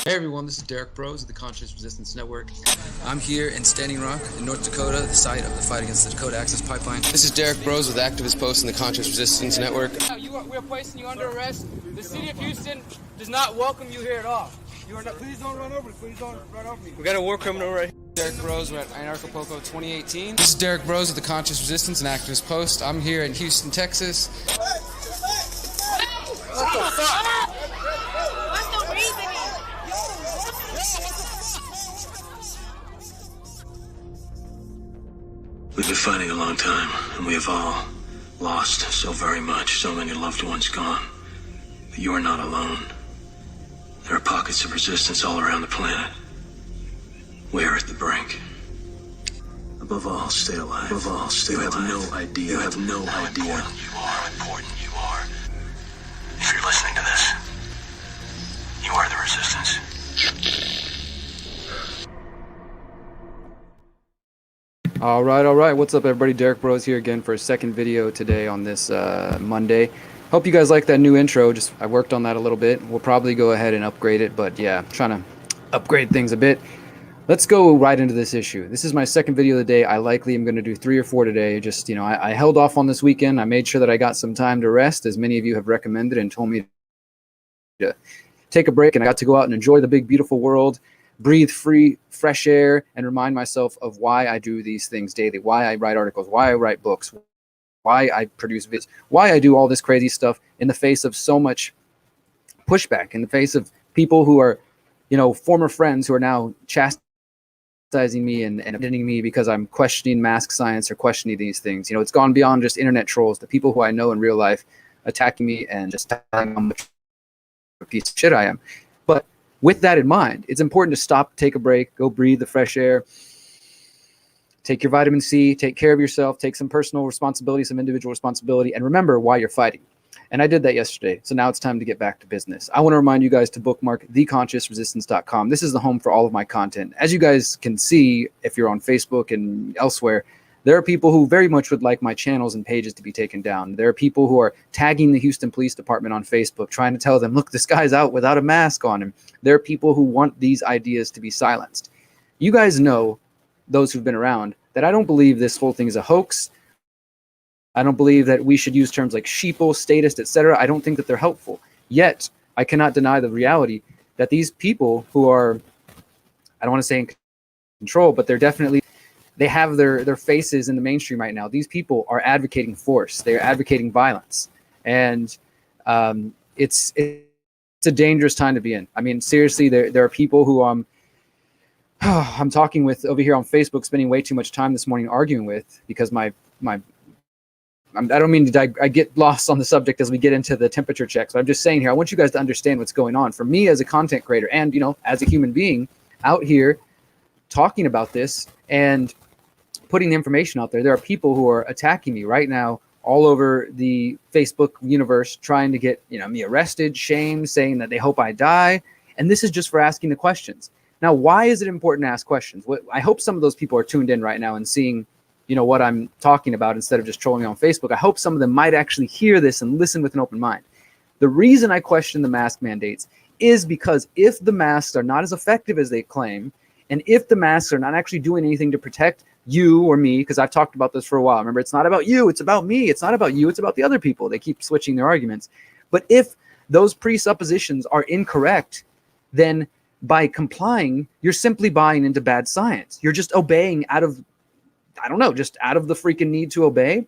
Hey everyone, this is Derrick Broze of the Conscious Resistance Network. I'm here in Standing Rock in North Dakota, the site of the fight against the Dakota Access Pipeline. This is Derrick Broze with Activist Post and the Conscious Resistance Network. We are placing you under arrest. The city of Houston does not welcome you here at all. You are not, please don't run over me. Please don't run over me. We got a war criminal right here. Derrick Broze, we're at Anarchapulco 2018. This is Derrick Broze of the Conscious Resistance and Activist Post. I'm here in Houston, Texas. What the fuck? What's the reasoning? We've been fighting a long time, and we have all lost so very much, so many loved ones gone. But you are not alone. There are pockets of resistance all around the planet. We are at the brink. Above all, stay alive. Above all, stay alive. You have no idea. You have no idea. How important you are. If you're listening to this, you are the resistance. All right. What's up, everybody? Derrick Broze here again for a second video today on this Monday. Hope you guys like that new intro. I worked on that a little bit. We'll probably go ahead and upgrade it, but yeah, trying to upgrade things a bit. Let's go right into this issue. This is my second video of the day. I likely am going to do 3 or 4 today. Just, I held off on this weekend. I made sure that I got some time to rest, as many of you have recommended and told me to take a break, and I got to go out and enjoy the big, beautiful world, breathe free, fresh air, and remind myself of why I do these things daily, why I write articles, why I write books, why I produce videos, why I do all this crazy stuff in the face of so much pushback, in the face of people who are, former friends who are now chastising me and abandoning me because I'm questioning mask science or questioning these things. It's gone beyond just internet trolls, the people who I know in real life attacking me and just telling me how much of a piece of shit I am. But with that in mind, it's important to stop, take a break, go breathe the fresh air, take your vitamin C, take care of yourself, take some personal responsibility, some individual responsibility, and remember why you're fighting. And I did that yesterday, so now it's time to get back to business. I want to remind you guys to bookmark theconsciousresistance.com. This is the home for all of my content. As you guys can see, if you're on Facebook and elsewhere, there are people who very much would like my channels and pages to be taken down. There are people who are tagging the Houston Police Department on Facebook, trying to tell them, look, this guy's out without a mask on him. There are people who want these ideas to be silenced. You guys know, those who've been around, that I don't believe this whole thing is a hoax. I don't believe that we should use terms like sheeple, statist, etc. I don't think that they're helpful. Yet, I cannot deny the reality that these people who are, I don't want to say in control, but they're definitely, they have their faces in the mainstream right now. These people are advocating force. They're advocating violence. And it's a dangerous time to be in. I mean, seriously, there are people who I'm talking with over here on Facebook, spending way too much time this morning arguing with, because I don't mean to I get lost on the subject as we get into the temperature checks. But I'm just saying here, I want you guys to understand what's going on. For me as a content creator and, as a human being out here talking about this and putting the information out there are people who are attacking me right now all over the Facebook universe, trying to get me arrested, shamed, saying that they hope I die. And this is just for asking the questions. Now, why is it important to ask questions? I hope some of those people are tuned in right now and seeing what I'm talking about instead of just trolling me on Facebook. I hope some of them might actually hear this and listen with an open mind. The reason I question the mask mandates is because if the masks are not as effective as they claim, and if the masks are not actually doing anything to protect you or me, because I've talked about this for a while. Remember, it's not about you, it's about me. It's not about you, it's about the other people. They keep switching their arguments. But if those presuppositions are incorrect, then by complying, you're simply buying into bad science. You're just obeying out of, just out of the freaking need to obey.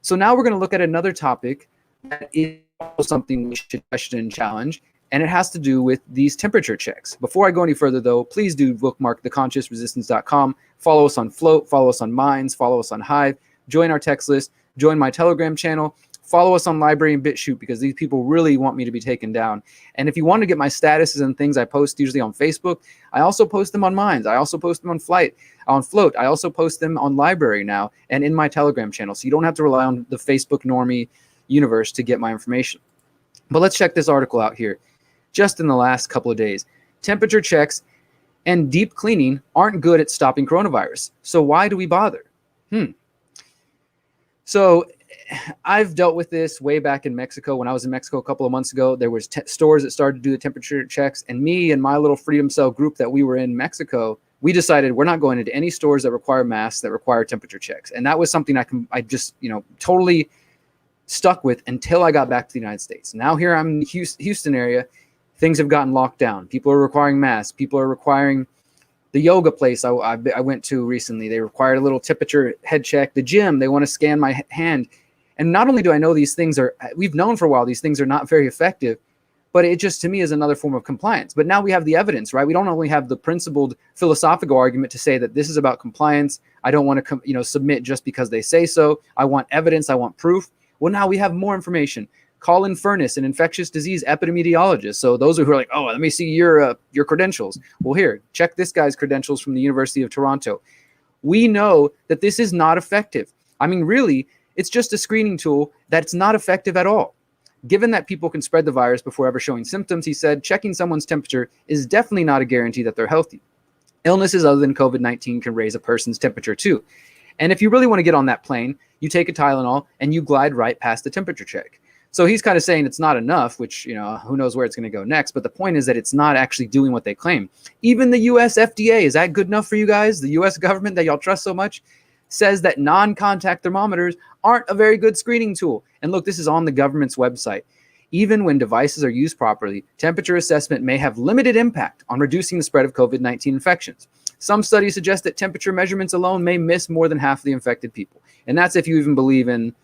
So now we're going to look at another topic that is something we should question and challenge, and it has to do with these temperature checks. Before I go any further, though, please do bookmark theconsciousresistance.com. Follow us on Float, follow us on Minds, follow us on Hive, join our text list, join my Telegram channel, follow us on Library and BitChute, because these people really want me to be taken down. And if you want to get my statuses and things I post usually on Facebook, I also post them on Minds. I also post them on Float. I also post them on Library now and in my Telegram channel. So you don't have to rely on the Facebook normie universe to get my information. But let's check this article out here. Just in the last couple of days, temperature checks and deep cleaning aren't good at stopping coronavirus. So why do we bother? So I've dealt with this way back in Mexico. When I was in Mexico a couple of months ago, there was stores that started to do the temperature checks, and me and my little Freedom Cell group that we were in Mexico, we decided we're not going into any stores that require masks, that require temperature checks. And that was something I just, totally stuck with until I got back to the United States. Now here I'm in the Houston area, things have gotten locked down. People are requiring masks. People are requiring the yoga place I went to recently. They required a little temperature head check. The gym, they want to scan my hand. And not only do I know these things we've known for a while, these things are not very effective, but it just to me is another form of compliance. But now we have the evidence, right? We don't only have the principled philosophical argument to say that this is about compliance. I don't want to, submit just because they say so. I want evidence. I want proof. Well, now we have more information. Colin Furness, an infectious disease epidemiologist. So those who are like, oh, let me see your credentials. Well, here, check this guy's credentials from the University of Toronto. We know that this is not effective. I mean, really, it's just a screening tool that's not effective at all. Given that people can spread the virus before ever showing symptoms, he said, checking someone's temperature is definitely not a guarantee that they're healthy. Illnesses other than COVID-19 can raise a person's temperature too. And if you really want to get on that plane, you take a Tylenol and you glide right past the temperature check. So he's kind of saying it's not enough, which, who knows where it's going to go next. But the point is that it's not actually doing what they claim. Even the US FDA, is that good enough for you guys? The US government that y'all trust so much says that non-contact thermometers aren't a very good screening tool. And look, this is on the government's website. Even when devices are used properly, temperature assessment may have limited impact on reducing the spread of COVID-19 infections. Some studies suggest that temperature measurements alone may miss more than half of the infected people. And that's if you even believe in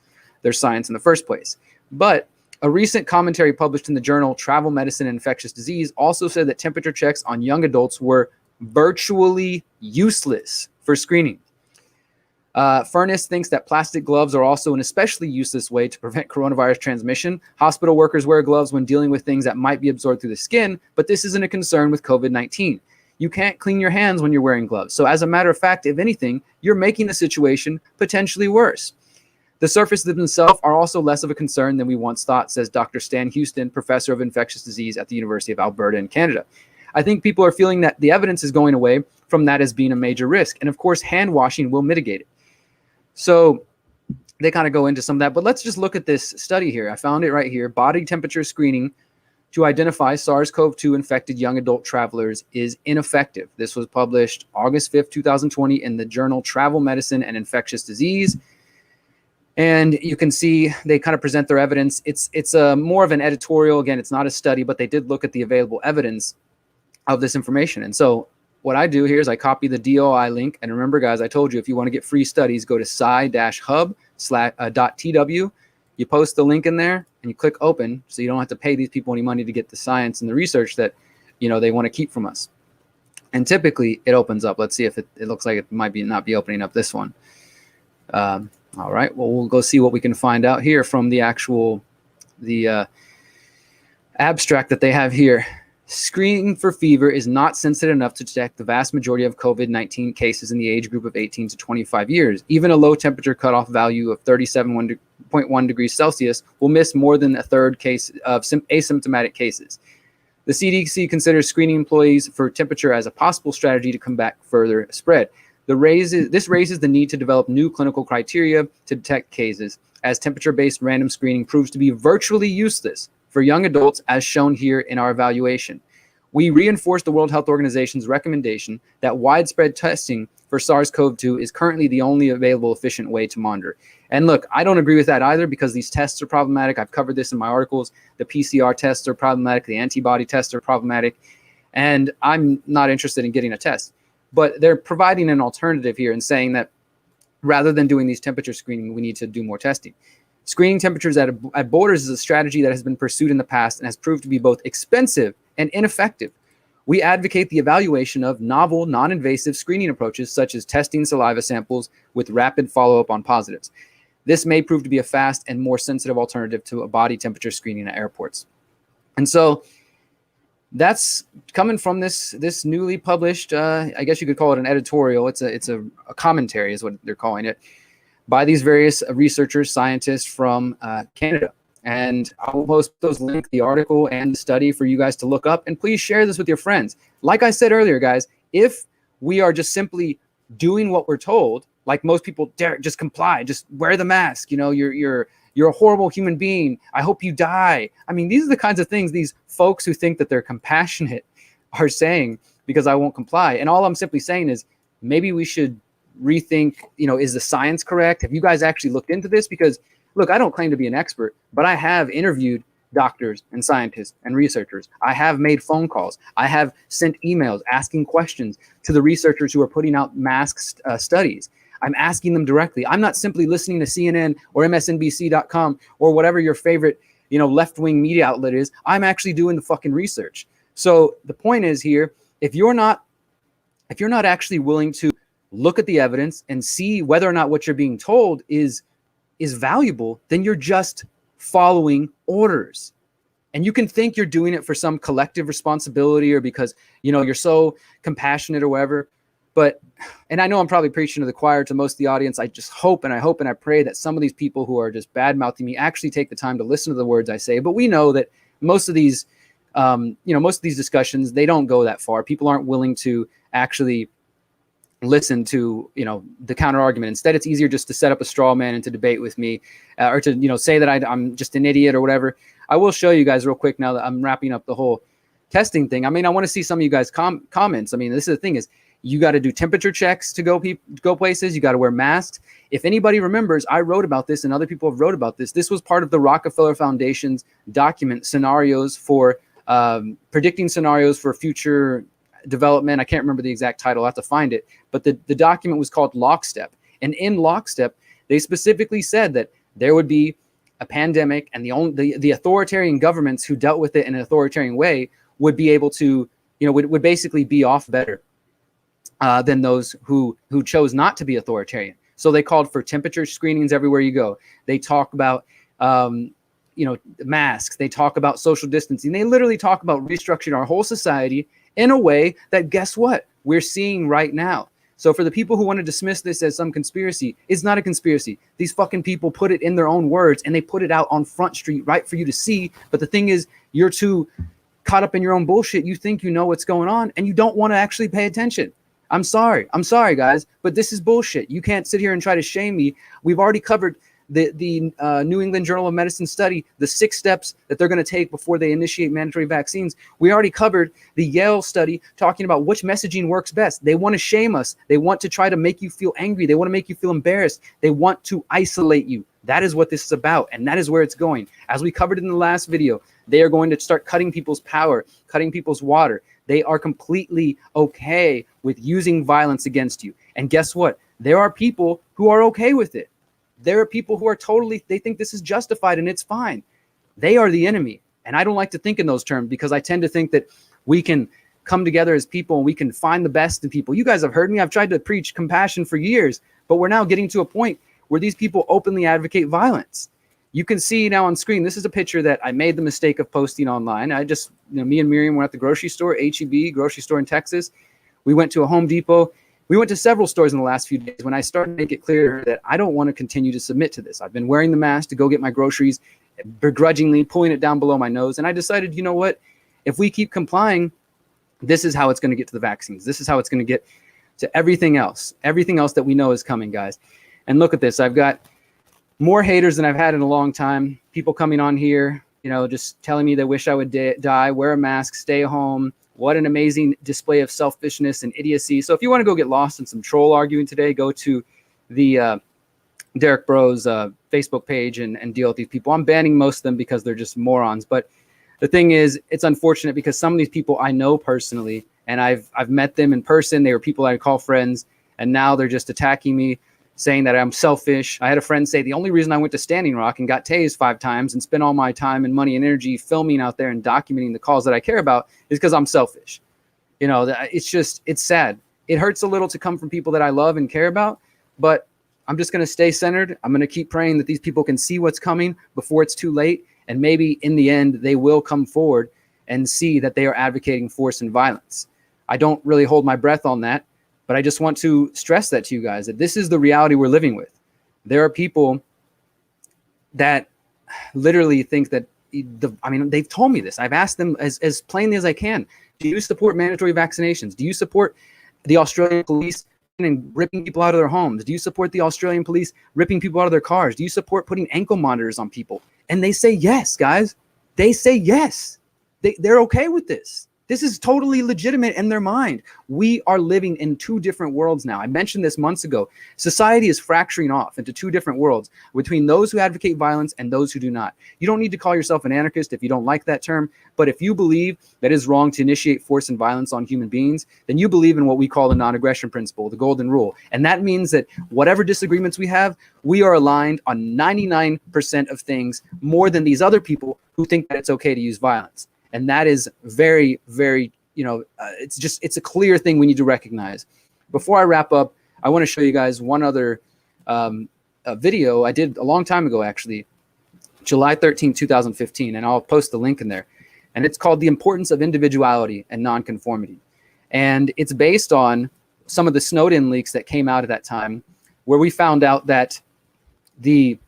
their science in the first place. But a recent commentary published in the journal Travel Medicine and Infectious Disease also said that temperature checks on young adults were virtually useless for screening. Furness thinks that plastic gloves are also an especially useless way to prevent coronavirus transmission. Hospital workers wear gloves when dealing with things that might be absorbed through the skin, but this isn't a concern with COVID-19. You can't clean your hands when you're wearing gloves. So as a matter of fact, if anything, you're making the situation potentially worse. The surfaces themselves are also less of a concern than we once thought, says Dr. Stan Houston, professor of infectious disease at the University of Alberta in Canada. I think people are feeling that the evidence is going away from that as being a major risk. And of course, hand washing will mitigate it. So they kind of go into some of that. But let's just look at this study here. I found it right here. Body temperature screening to identify SARS-CoV-2 infected young adult travelers is ineffective. This was published August 5th, 2020 in the journal Travel Medicine and Infectious Disease. And you can see they kind of present their evidence. It's more of an editorial. Again, it's not a study, but they did look at the available evidence of this information. And so what I do here is I copy the DOI link. And remember, guys, I told you, if you want to get free studies, go to sci-hub.tw. You post the link in there and you click open, so you don't have to pay these people any money to get the science and the research that, they want to keep from us. And typically it opens up. Let's see if it looks like it might not be opening up this one. All right, well, we'll go see what we can find out here from the abstract that they have here. Screening for fever is not sensitive enough to detect the vast majority of COVID-19 cases in the age group of 18 to 25 years. Even a low temperature cutoff value of 37.1 degrees Celsius will miss more than a third case of asymptomatic cases. The CDC considers screening employees for temperature as a possible strategy to combat further spread. This raises the need to develop new clinical criteria to detect cases, as temperature-based random screening proves to be virtually useless for young adults, as shown here in our evaluation. We reinforce the World Health Organization's recommendation that widespread testing for SARS-CoV-2 is currently the only available efficient way to monitor. And look, I don't agree with that either, because these tests are problematic. I've covered this in my articles. The PCR tests are problematic. The antibody tests are problematic. And I'm not interested in getting a test. But they're providing an alternative here and saying that rather than doing these temperature screening, we need to do more testing. Screening temperatures at borders is a strategy that has been pursued in the past and has proved to be both expensive and ineffective. We advocate the evaluation of novel, non-invasive screening approaches, such as testing saliva samples with rapid follow-up on positives. This may prove to be a fast and more sensitive alternative to a body temperature screening at airports. And so that's coming from this newly published, I guess you could call it an editorial. It's a commentary is what they're calling it, by these various researchers, scientists from Canada. And I will post those links, the article and the study, for you guys to look up. And please share this with your friends. Like I said earlier, guys, if we are just simply doing what we're told, like most people, Derrick, just comply, just wear the mask. You know, you're a horrible human being. I hope you die. I mean, these are the kinds of things these folks who think that they're compassionate are saying because I won't comply. And all I'm simply saying is maybe we should rethink, you know, is the science correct? Have you guys actually looked into this? Because look, I don't claim to be an expert, but I have interviewed doctors and scientists and researchers. I have made phone calls. I have sent emails asking questions to the researchers who are putting out mask studies. I'm asking them directly. I'm not simply listening to CNN or MSNBC.com or whatever your favorite, you know, left-wing media outlet is. I'm actually doing the fucking research. So the point is here, if you're not actually willing to look at the evidence and see whether or not what you're being told is valuable, then you're just following orders. And you can think you're doing it for some collective responsibility or because, you know, you're so compassionate or whatever. But, and I know I'm probably preaching to the choir to most of the audience. I just hope and I pray that some of these people who are just bad mouthing me actually take the time to listen to the words I say. But we know that most of these, most of these discussions, they don't go that far. People aren't willing to actually listen to, you know, the counter argument. Instead, it's easier just to set up a straw man and to debate with me or to, you know, say that I'm just an idiot or whatever. I will show you guys real quick now that I'm wrapping up the whole testing thing. I mean, I want to see some of you guys comments. I mean, this is the thing is you got to do temperature checks to go places. You got to wear masks. If anybody remembers, I wrote about this and other people have wrote about this. This was part of the Rockefeller Foundation's document scenarios for predicting scenarios for future development. I can't remember the exact title. I have to find it. But the document was called Lockstep. And in Lockstep, they specifically said that there would be a pandemic and the authoritarian governments who dealt with it in an authoritarian way would be able to, you know, would basically be off better than those who chose not to be authoritarian. So they called for temperature screenings everywhere you go. They talk about, masks. They talk about social distancing. They literally talk about restructuring our whole society in a way that, guess what, we're seeing right now. So for the people who want to dismiss this as some conspiracy, it's not a conspiracy. These fucking people put it in their own words and they put it out on Front Street right for you to see. But the thing is, you're too caught up in your own bullshit. You think you know what's going on and you don't want to actually pay attention. I'm sorry, guys, but this is bullshit. You can't sit here and try to shame me. We've already covered the New England Journal of Medicine study, the 6 steps that they're going to take before they initiate mandatory vaccines. We already covered the Yale study talking about which messaging works best. They want to shame us. They want to try to make you feel angry. They want to make you feel embarrassed. They want to isolate you. That is what this is about, and that is where it's going. As we covered in the last video, they are going to start cutting people's power, cutting people's water. They are completely okay with using violence against you. And guess what? There are people who are okay with it. There are people who are they think this is justified and it's fine. They are the enemy. And I don't like to think in those terms because I tend to think that we can come together as people and we can find the best in people. You guys have heard me. I've tried to preach compassion for years, but we're now getting to a point where these people openly advocate violence. You can see now on screen, this is a picture that I made the mistake of posting online. I just, me and Miriam were at the grocery store, H-E-B, grocery store in Texas. We went to a Home Depot. We went to several stores in the last few days when I started to make it clear that I don't want to continue to submit to this. I've been wearing the mask to go get my groceries, begrudgingly pulling it down below my nose. And I decided, you know what? If we keep complying, this is how it's going to get to the vaccines. This is how it's going to get to everything else that we know is coming, guys. And look at this. I've got more haters than I've had in a long time. People coming on here, just telling me they wish I would die, wear a mask, stay home. What an amazing display of selfishness and idiocy. So if you want to go get lost in some troll arguing today, go to the Derrick Broze Facebook page and deal with these people. I'm banning most of them because they're just morons. But the thing is, it's unfortunate because some of these people I know personally, and I've met them in person. They were people I call friends, and now they're just attacking me, saying that I'm selfish. I had a friend say the only reason I went to Standing Rock and got tased 5 times and spent all my time and money and energy filming out there and documenting the calls that I care about is because I'm selfish. It's sad. It hurts a little to come from people that I love and care about, but I'm just going to stay centered. I'm going to keep praying that these people can see what's coming before it's too late. And maybe in the end, they will come forward and see that they are advocating force and violence. I don't really hold my breath on that. But I just want to stress that to you guys, that this is the reality we're living with. There are people that literally think that, they've told me this. I've asked them as plainly as I can, do you support mandatory vaccinations? Do you support the Australian police and ripping people out of their homes? Do you support the Australian police ripping people out of their cars? Do you support putting ankle monitors on people? And they say yes, guys. They say yes. They're okay with this. This is totally legitimate in their mind. We are living in two different worlds now. I mentioned this months ago. Society is fracturing off into two different worlds between those who advocate violence and those who do not. You don't need to call yourself an anarchist if you don't like that term, but if you believe that it is wrong to initiate force and violence on human beings, then you believe in what we call the non-aggression principle, the golden rule. And that means that whatever disagreements we have, we are aligned on 99% of things more than these other people who think that it's okay to use violence. And that is very, very, it's a clear thing we need to recognize. Before I wrap up, I want to show you guys one other video I did a long time ago, actually, July 13, 2015, and I'll post the link in there. And it's called The Importance of Individuality and Nonconformity. And it's based on some of the Snowden leaks that came out at that time, where we found out that the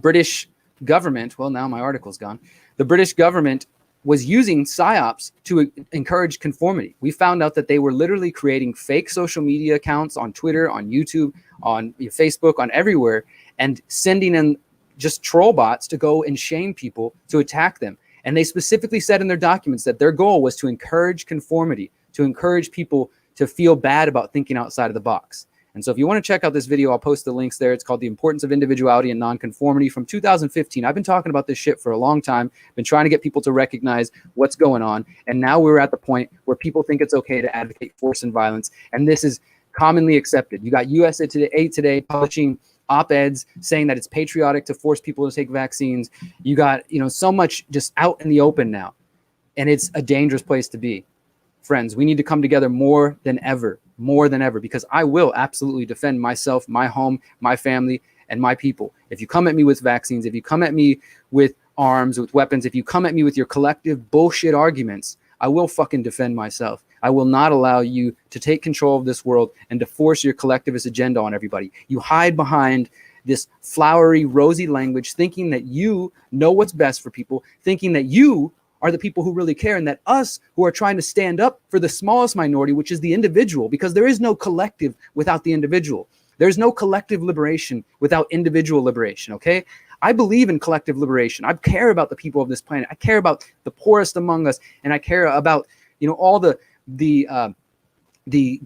British government, well, now my article's gone, the British government was using PSYOPs to encourage conformity. We found out that they were literally creating fake social media accounts on Twitter, on YouTube, on Facebook, on everywhere, and sending in just troll bots to go and shame people, to attack them. And they specifically said in their documents that their goal was to encourage conformity, to encourage people to feel bad about thinking outside of the box. And so if you want to check out this video, I'll post the links there. It's called The Importance of Individuality and Nonconformity from 2015. I've been talking about this shit for a long time, been trying to get people to recognize what's going on. And now we're at the point where people think it's okay to advocate force and violence. And this is commonly accepted. You got USA Today publishing op-eds saying that it's patriotic to force people to take vaccines. You got, so much just out in the open now. And it's a dangerous place to be. Friends, we need to come together more than ever, because I will absolutely defend myself, my home, my family, and my people. If you come at me with vaccines, if you come at me with arms, with weapons, if you come at me with your collective bullshit arguments, I will fucking defend myself. I will not allow you to take control of this world and to force your collectivist agenda on everybody. You hide behind this flowery, rosy language, thinking that you know what's best for people, thinking that you are the people who really care, and that us who are trying to stand up for the smallest minority, which is the individual, because there is no collective without the individual. There's no collective liberation without individual liberation, okay? I believe in collective liberation. I care about the people of this planet. I care about the poorest among us, and I care about, all the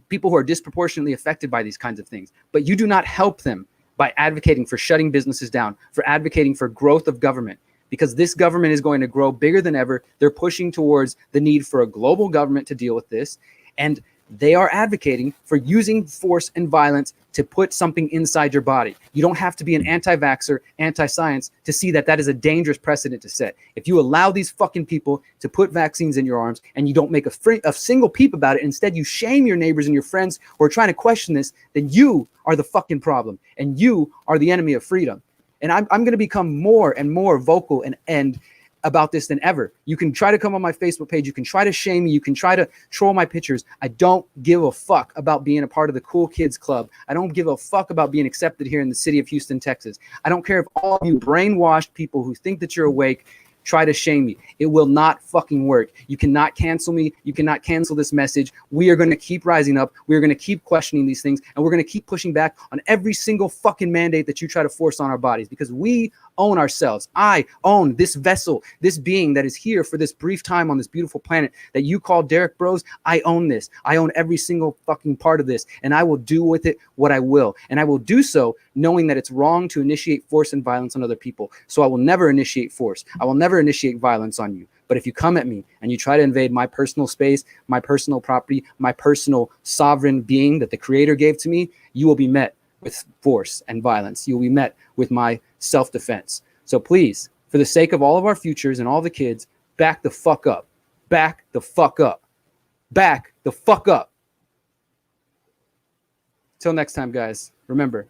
people who are disproportionately affected by these kinds of things. But you do not help them by advocating for shutting businesses down, for advocating for growth of government, because this government is going to grow bigger than ever. They're pushing towards the need for a global government to deal with this. And they are advocating for using force and violence to put something inside your body. You don't have to be an anti-vaxxer, anti-science to see that that is a dangerous precedent to set. If you allow these fucking people to put vaccines in your arms and you don't make a single peep about it, instead you shame your neighbors and your friends who are trying to question this, then you are the fucking problem and you are the enemy of freedom. And I'm going to become more and more vocal and about this than ever. You can try to come on my Facebook page. You can try to shame me. You can try to troll my pictures. I don't give a fuck about being a part of the cool kids club. I don't give a fuck about being accepted here in the city of Houston, Texas. I don't care if all of you brainwashed people who think that you're awake try to shame me. It will not fucking work. You cannot cancel me. You cannot cancel this message. We are going to keep rising up. We are going to keep questioning these things, and we're going to keep pushing back on every single fucking mandate that you try to force on our bodies, because we own ourselves. I own this vessel, this being that is here for this brief time on this beautiful planet that you call Derrick Broze. I own this. I own every single fucking part of this, and I will do with it what I will. And I will do so knowing that it's wrong to initiate force and violence on other people. So I will never initiate force. I will never initiate violence on you. But if you come at me and you try to invade my personal space, my personal property, my personal sovereign being that the Creator gave to me, you will be met with force and violence. You will be met with my self-defense. So please, for the sake of all of our futures and all the kids, back the fuck up. Back the fuck up. Back the fuck up. Till next time, guys, remember,